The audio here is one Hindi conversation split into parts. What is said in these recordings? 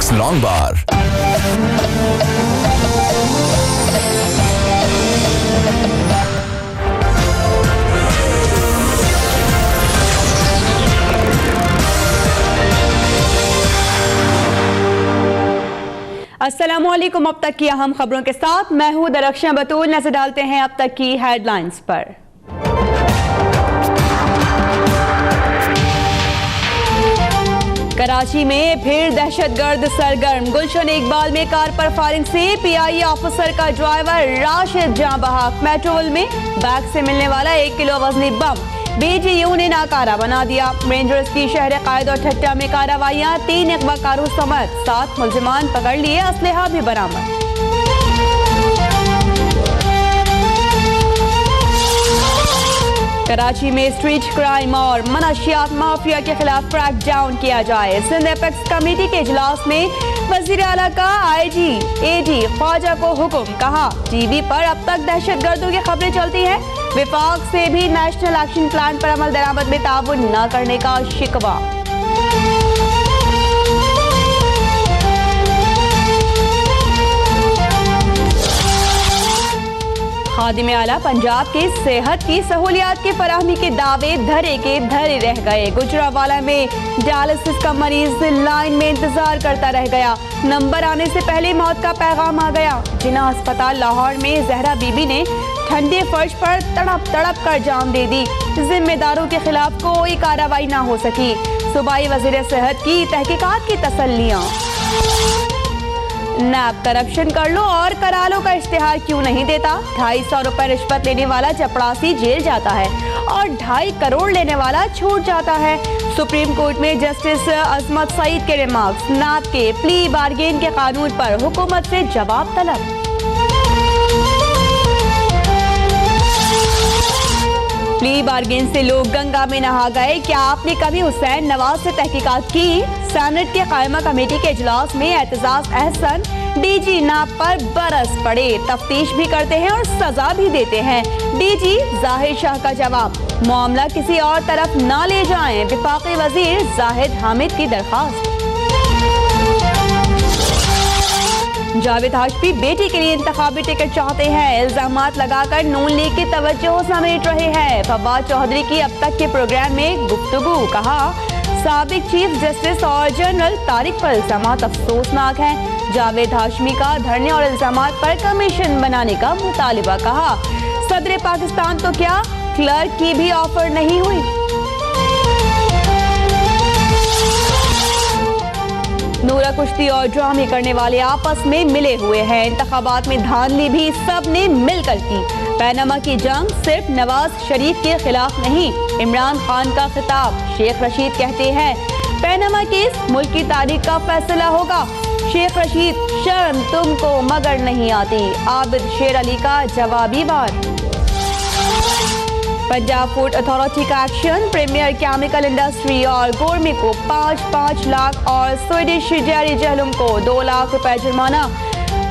मैक्स लॉन्ग बार। अस्सलामुअलैकुम। अब तक की अहम खबरों के साथ मैं हूं दरख्शां बतूल। नजर डालते हैं अब तक की हेडलाइंस पर। कराची में फिर दहशतगर्द सरगर्म। गुलशन इकबाल में कार पर फायरिंग से PI ऑफिसर का ड्राइवर राशिद जां बहक। मेट्रोल में बैग से मिलने वाला 1 किलो वजनी बम BGU ने नाकारा बना दिया। रेंजर्स की शहर कायद और ठट्टा में कार्रवाइयां। 3 अगवाकारों समेत 7 मुलजिमान पकड़ लिए, असलहा भी बरामद। कराची में स्ट्रीट क्राइम और मनशियात माफिया के खिलाफ क्रैक डाउन किया जाए। सिंध एपेक्स कमेटी के इजलास में वजीर आला का IG AG ख्वाजा को हुक्म। कहा TV पर अब तक दहशतगर्दों की खबरें चलती हैं। विफाक से भी नेशनल एक्शन प्लान पर अमल दरामद में ताउन न करने का शिकवा। खादिम आला पंजाब के सेहत की सहूलियात की फराहमी के दावे धरे के धरे रह गए। गुजरावाला में डायलिसिस का मरीज लाइन में इंतजार करता रह गया। नंबर आने से पहले मौत का पैगाम आ गया। जिना अस्पताल लाहौर में जहरा बीबी ने ठंडे फर्श पर तड़प तड़प कर जान दे दी। जिम्मेदारों के खिलाफ कोई कार्रवाई ना हो सकी। सूबाई वजीर सेहत की तहकीकात की तसल्लियां। नैब करप्शन कर लो और करा लो का इश्तिहार क्यों नहीं देता? 250 रुपए रिश्वत लेने वाला चपड़ासी जेल जाता है और 2.5 करोड़ लेने वाला छूट जाता है। सुप्रीम कोर्ट में जस्टिस अजमत सईद के रिमार्क्स। नैब के प्ली बार्गेन के कानून पर हुकूमत से जवाब तलब। प्ली बार्गेन से लोग गंगा में नहा गए। क्या आपने कभी हुसैन नवाज से तहकीकात की? सेनेट के कायमा कमेटी के इजलास में एतजाज अहसन DG नाब पर बरस पड़े। तफ्तीश भी करते हैं और सजा भी देते हैं। DG जाहिर शाह का जवाब, मामला किसी और तरफ ना ले जाएं। विफाकी वजीर जाहिद हामिद की दरखास्त। जावेद हाशमी बेटी के लिए इंतखाबी टिकट चाहते हैं। इल्जामात लगाकर नून लीग की तवज्जो समेट रहे हैं। फवाद चौधरी की अब तक के प्रोग्राम में गुफ्तगू। कहा साबिक चीफ जस्टिस और जनरल तारिक पर इल्जामात अफसोसनाक हैं। जावेद हाशमी का धरने और इल्जामात पर कमीशन बनाने का मुतालिबा। कहा सदर पाकिस्तान तो क्या क्लर्क की भी ऑफर नहीं हुई। नूरा कुश्ती और ड्रामे करने वाले आपस में मिले हुए हैं। इंतखाबात में धांधली भी सब ने मिलकर की। पैनामा की जंग सिर्फ नवाज शरीफ के खिलाफ नहीं, इमरान खान का खिताब। शेख रशीद कहते हैं पैनामा केस मुल्क की तारीख का फैसला होगा। शेख रशीद शर्म तुमको मगर नहीं आती। आबिद शेर अली का जवाबी बार। पंजाब फूड अथॉरिटी का एक्शन। प्रीमियर केमिकल इंडस्ट्री और गोरमे को 5-5 लाख और स्वीडिश डेयरी जहलुम को 2 लाख रुपए जुर्माना।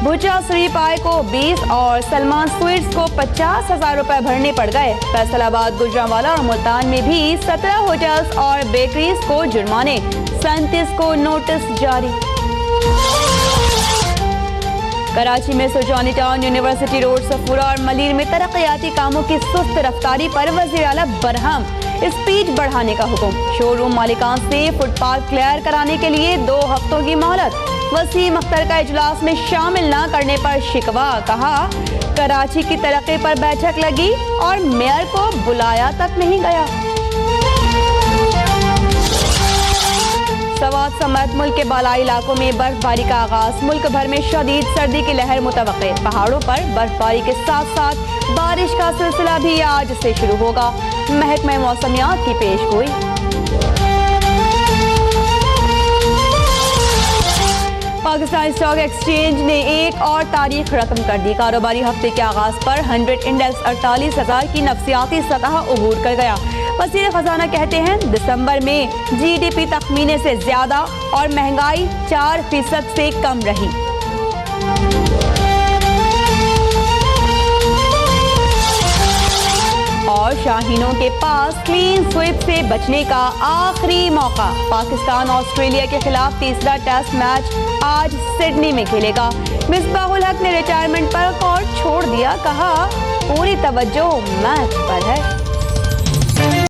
भुजा श्रीपाई को 20 और सलमान स्वीट्स को 50,000 रुपए भरने पड़ गए। फैसलाबाद, गुजरांवाला और मुल्तान में भी 17 होटल्स और बेकरीज को जुर्माने। 37 को नोटिस जारी। कराची में सुजानी टाउन, यूनिवर्सिटी रोड, सफूरा और मलीर में तरक्याती कामों की सुस्त रफ्तारी पर वज़ीर आला बरहम। स्पीड बढ़ाने का हुक्म। शोरूम मालिकान से फुटपाथ क्लियर कराने के लिए 2 हफ्तों की मोहलत। वसीम अख्तर का इजलास में शामिल न करने पर शिकवा। कहा कराची की तरक्की पर बैठक लगी और मेयर को बुलाया तक नहीं गया। सवात समेत मुल्क के बालाई इलाकों में बर्फबारी का आगाज। मुल्क भर में शदीद सर्दी की लहर मुतवक्के। पहाड़ों पर बर्फबारी के साथ साथ बारिश का सिलसिला भी आज से शुरू होगा। महकमा मौसमियात की पेशगोई। पाकिस्तान स्टॉक एक्सचेंज ने एक और तारीख रकम कर दी। कारोबारी हफ्ते के आगाज पर 100 इंडेक्स 48,000 की नफसियाती सतह उबूर कर गया। वज़ीर खजाना कहते हैं दिसंबर में GDP तखमीने से ज्यादा और महंगाई 4% से कम रही। और और शाहीनों के पास क्लीन स्वीप से बचने का आखिरी मौका। पाकिस्तान ऑस्ट्रेलिया के खिलाफ तीसरा टेस्ट मैच आज सिडनी में खेलेगा। मिसबाहुल हक ने रिटायरमेंट पर कोर्ट छोड़ दिया, कहा पूरी तवज्जो मैच पर है।